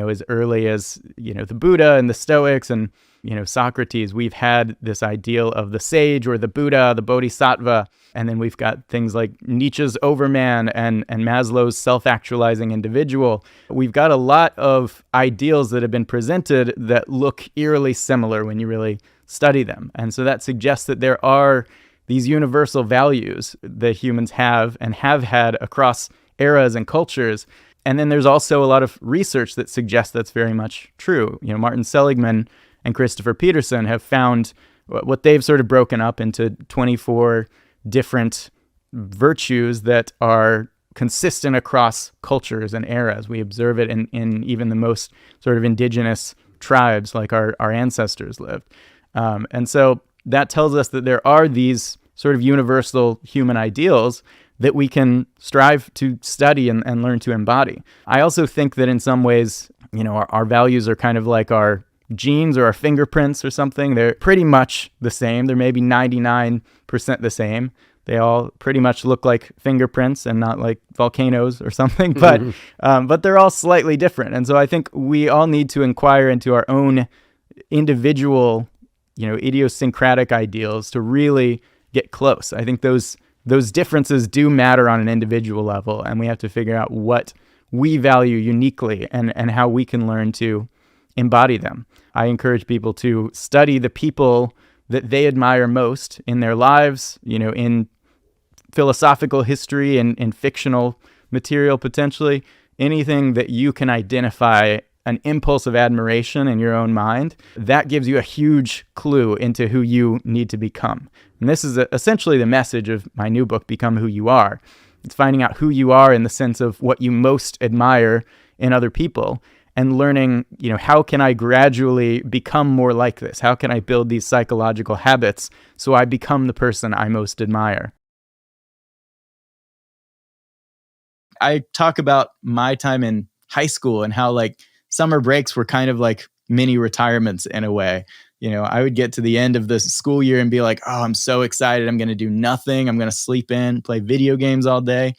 As early as, the Buddha and the Stoics and, Socrates, we've had this ideal of the sage or the Buddha, the Bodhisattva. And then we've got things like Nietzsche's Overman and Maslow's self-actualizing individual. We've got a lot of ideals that have been presented that look eerily similar when you really study them. And so that suggests that there are these universal values that humans have and have had across eras and cultures. And then there's also a lot of research that suggests that's very much true. Martin Seligman and Christopher Peterson have found what they've sort of broken up into 24 different virtues that are consistent across cultures and eras. We observe it in even the most sort of indigenous tribes, like our ancestors lived. And so that tells us that there are these sort of universal human ideals that we can strive to study and learn to embody. I also think that in some ways, our values are kind of like our genes or our fingerprints or something. They're pretty much the same. They're maybe 99% the same. They all pretty much look like fingerprints and not like volcanoes or something, but they're all slightly different. And so I think we all need to inquire into our own individual, idiosyncratic ideals to really get close. I think those differences do matter on an individual level, and we have to figure out what we value uniquely and how we can learn to embody them. I encourage people to study the people that they admire most in their lives, in philosophical history and in fictional material, potentially. Anything that you can identify an impulse of admiration in your own mind, that gives you a huge clue into who you need to become. And this is essentially the message of my new book, Become Who You Are. It's finding out who you are in the sense of what you most admire in other people and learning, how can I gradually become more like this? How can I build these psychological habits so I become the person I most admire? I talk about my time in high school and how summer breaks were kind of like mini retirements in a way. I would get to the end of the school year and be like, oh, I'm so excited. I'm going to do nothing. I'm going to sleep in, play video games all day.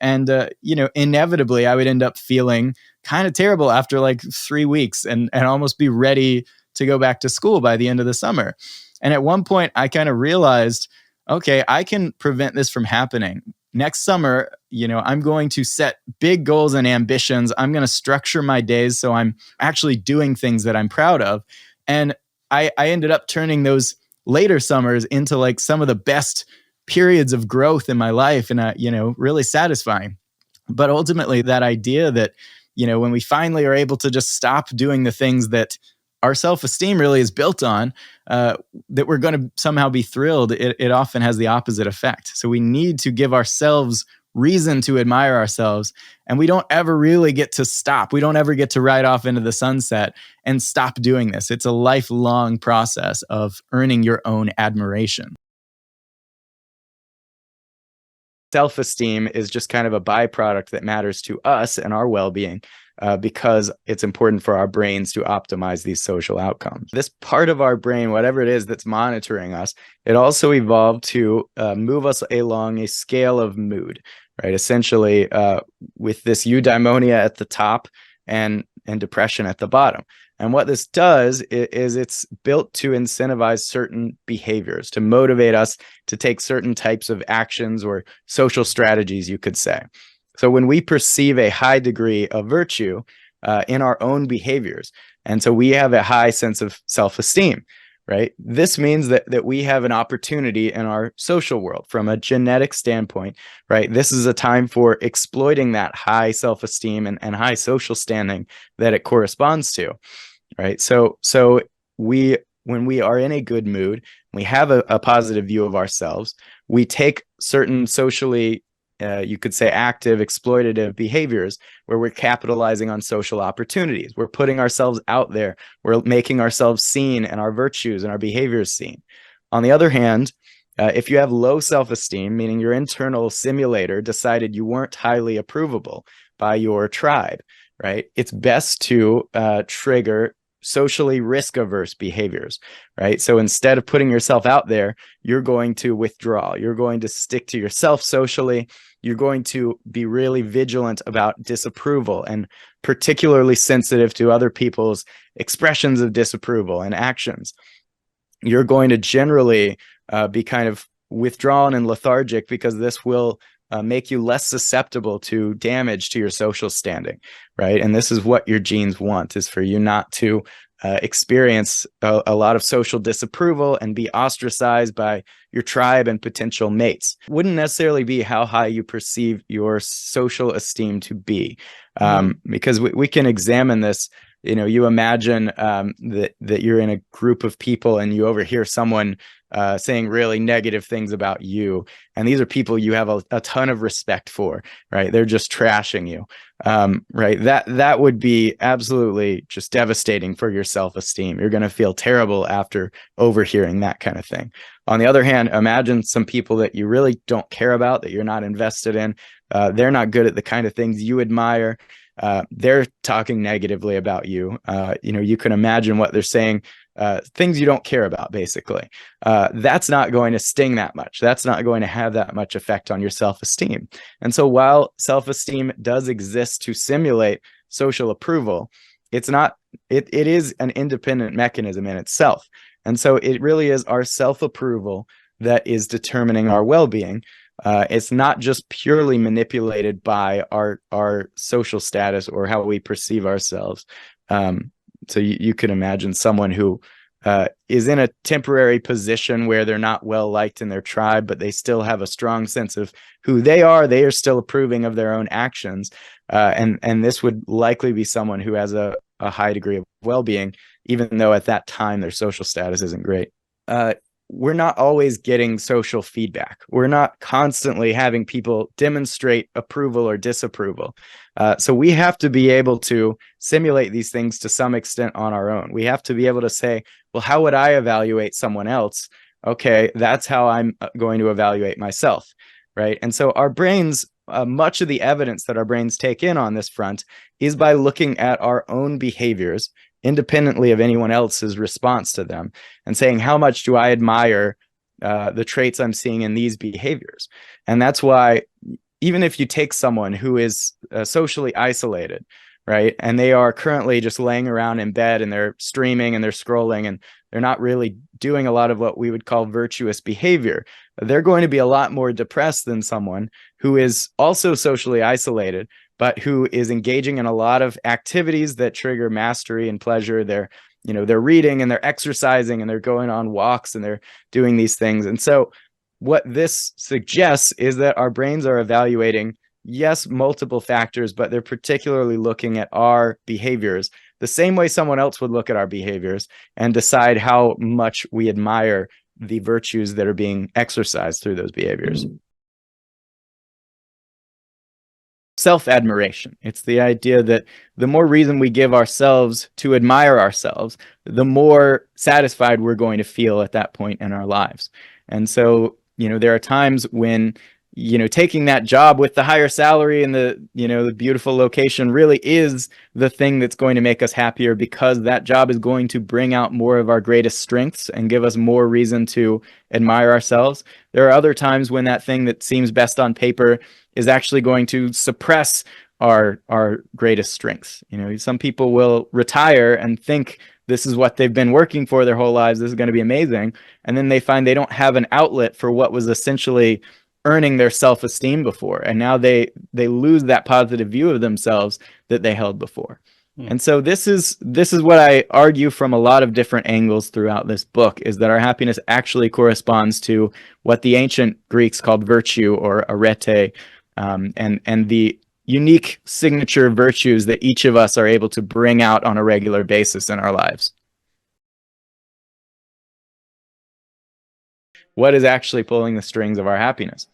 And, inevitably I would end up feeling kind of terrible after 3 weeks and almost be ready to go back to school by the end of the summer. And at one point I kind of realized, okay, I can prevent this from happening. Next summer, I'm going to set big goals and ambitions. I'm going to structure my days so I'm actually doing things that I'm proud of. And I ended up turning those later summers into some of the best periods of growth in my life and, really satisfying. But ultimately that idea that, when we finally are able to just stop doing the things that our self-esteem really is built on, that we're going to somehow be thrilled, it often has the opposite effect. So we need to give ourselves reason to admire ourselves, and we don't ever really get to stop. We don't ever get to ride off into the sunset and stop doing this. It's a lifelong process of earning your own admiration. Self-esteem is just kind of a byproduct that matters to us and our well-being. Because it's important for our brains to optimize these social outcomes. This part of our brain, whatever it is that's monitoring us, it also evolved to move us along a scale of mood, right? Essentially, with this eudaimonia at the top and depression at the bottom. And what this does is it's built to incentivize certain behaviors, to motivate us to take certain types of actions or social strategies, you could say. So when we perceive a high degree of virtue in our own behaviors, and so we have a high sense of self-esteem, right? This means that we have an opportunity in our social world from a genetic standpoint, right? This is a time for exploiting that high self-esteem and high social standing that it corresponds to, right? So when we are in a good mood, we have a positive view of ourselves, we take certain socially you could say active exploitative behaviors where we're capitalizing on social opportunities. We're putting ourselves out there. We're making ourselves seen and our virtues and our behaviors seen. On the other hand, If you have low self-esteem, meaning your internal simulator decided you weren't highly approvable by your tribe, right? It's best to trigger socially risk-averse behaviors, right? So instead of putting yourself out there, you're going to withdraw. You're going to stick to yourself socially. You're going to be really vigilant about disapproval and particularly sensitive to other people's expressions of disapproval and actions. You're going to generally be kind of withdrawn and lethargic because this will make you less susceptible to damage to your social standing, right? And this is what your genes want, is for you not to experience a lot of social disapproval and be ostracized by your tribe and potential mates. Wouldn't necessarily be how high you perceive your social esteem to be, because we can examine this. You imagine that you're in a group of people and you overhear someone saying really negative things about you, and these are people you have a ton of respect for, right? They're just trashing you, right? That would be absolutely just devastating for your self-esteem. You're going to feel terrible after overhearing that kind of thing. On the other hand, imagine some people that you really don't care about, that you're not invested in. They're not good at the kind of things you admire. They're talking negatively about you. You can imagine what they're saying, things you don't care about, basically. That's not going to sting that much. That's not going to have that much effect on your self-esteem. And so while self-esteem does exist to simulate social approval, it is an independent mechanism in itself. And so it really is our self-approval that is determining our well-being. It's not just purely manipulated by our social status or how we perceive ourselves. So you could imagine someone who is in a temporary position where they're not well liked in their tribe, but they still have a strong sense of who they are. They are still approving of their own actions. And this would likely be someone who has a high degree of well-being, even though at that time their social status isn't great. We're not always getting social feedback. We're not constantly having people demonstrate approval or disapproval. So we have to be able to simulate these things to some extent on our own. We have to be able to say, well, how would I evaluate someone else? Okay, that's how I'm going to evaluate myself, right? And so our brains, much of the evidence that our brains take in on this front is by looking at our own behaviors independently of anyone else's response to them, and saying, how much do I admire the traits I'm seeing in these behaviors? And that's why even if you take someone who is socially isolated, right, and they are currently just laying around in bed and they're streaming and they're scrolling and they're not really doing a lot of what we would call virtuous behavior, they're going to be a lot more depressed than someone who is also socially isolated, but who is engaging in a lot of activities that trigger mastery and pleasure. They're reading and they're exercising and they're going on walks and they're doing these things. And so what this suggests is that our brains are evaluating, yes, multiple factors, but they're particularly looking at our behaviors the same way someone else would look at our behaviors and decide how much we admire the virtues that are being exercised through those behaviors. Self-admiration. It's the idea that the more reason we give ourselves to admire ourselves, the more satisfied we're going to feel at that point in our lives. And so, there are times when, taking that job with the higher salary and the beautiful location really is the thing that's going to make us happier, because that job is going to bring out more of our greatest strengths and give us more reason to admire ourselves. There are other times when that thing that seems best on paper is actually going to suppress our greatest strengths. Some people will retire and think this is what they've been working for their whole lives. This is going to be amazing. And then they find they don't have an outlet for what was essentially earning their self-esteem before. And now they lose that positive view of themselves that they held before. And so this is what I argue from a lot of different angles throughout this book, is that our happiness actually corresponds to what the ancient Greeks called virtue, or arete, and the unique signature virtues that each of us are able to bring out on a regular basis in our lives. What is actually pulling the strings of our happiness?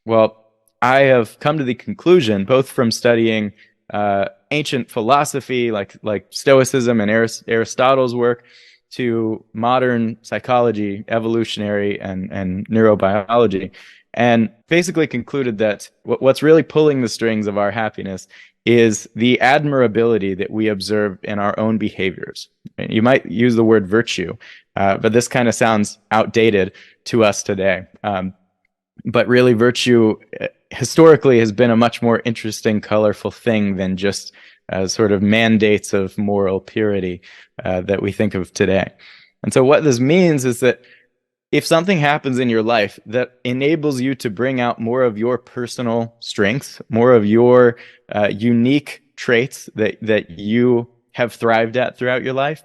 Well, I have come to the conclusion, both from studying ancient philosophy like Stoicism and Aristotle's work, to modern psychology, evolutionary, and neurobiology, and basically concluded that what's really pulling the strings of our happiness is the admirability that we observe in our own behaviors. You might use the word virtue, but this kind of sounds outdated to us today. But really, virtue historically has been a much more interesting, colorful thing than just sort of mandates of moral purity that we think of today. And so what this means is that if something happens in your life that enables you to bring out more of your personal strengths, more of your unique traits that you have thrived at throughout your life,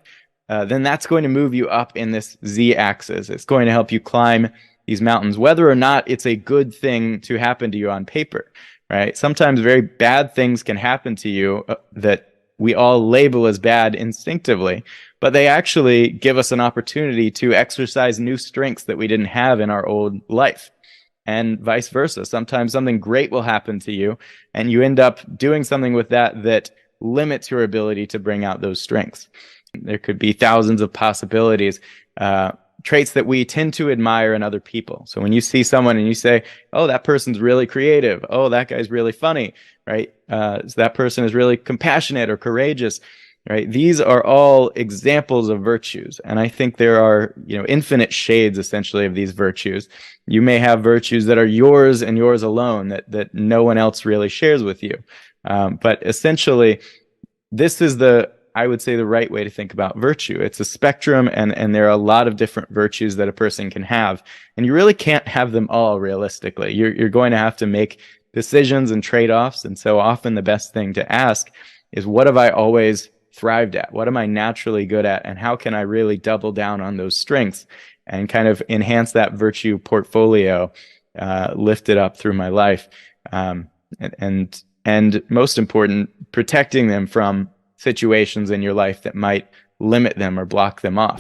then that's going to move you up in this z-axis. It's going to help you climb these mountains, whether or not it's a good thing to happen to you on paper, right? Sometimes very bad things can happen to you that we all label as bad instinctively, but they actually give us an opportunity to exercise new strengths that we didn't have in our old life, and vice versa. Sometimes something great will happen to you, and you end up doing something with that limits your ability to bring out those strengths. There could be thousands of possibilities, traits that we tend to admire in other people. So when you see someone and you say, oh, that person's really creative, oh, that guy's really funny, right? So that person is really compassionate or courageous, right? These are all examples of virtues. And I think there are, infinite shades essentially of these virtues. You may have virtues that are yours and yours alone that no one else really shares with you. But essentially, this is I would say, the right way to think about virtue. It's a spectrum, and there are a lot of different virtues that a person can have. And you really can't have them all realistically. You're going to have to make decisions and trade-offs. And so often the best thing to ask is, what have I always thrived at? What am I naturally good at? And how can I really double down on those strengths and kind of enhance that virtue portfolio, lift it up through my life? And most important, protecting them from situations in your life that might limit them or block them off.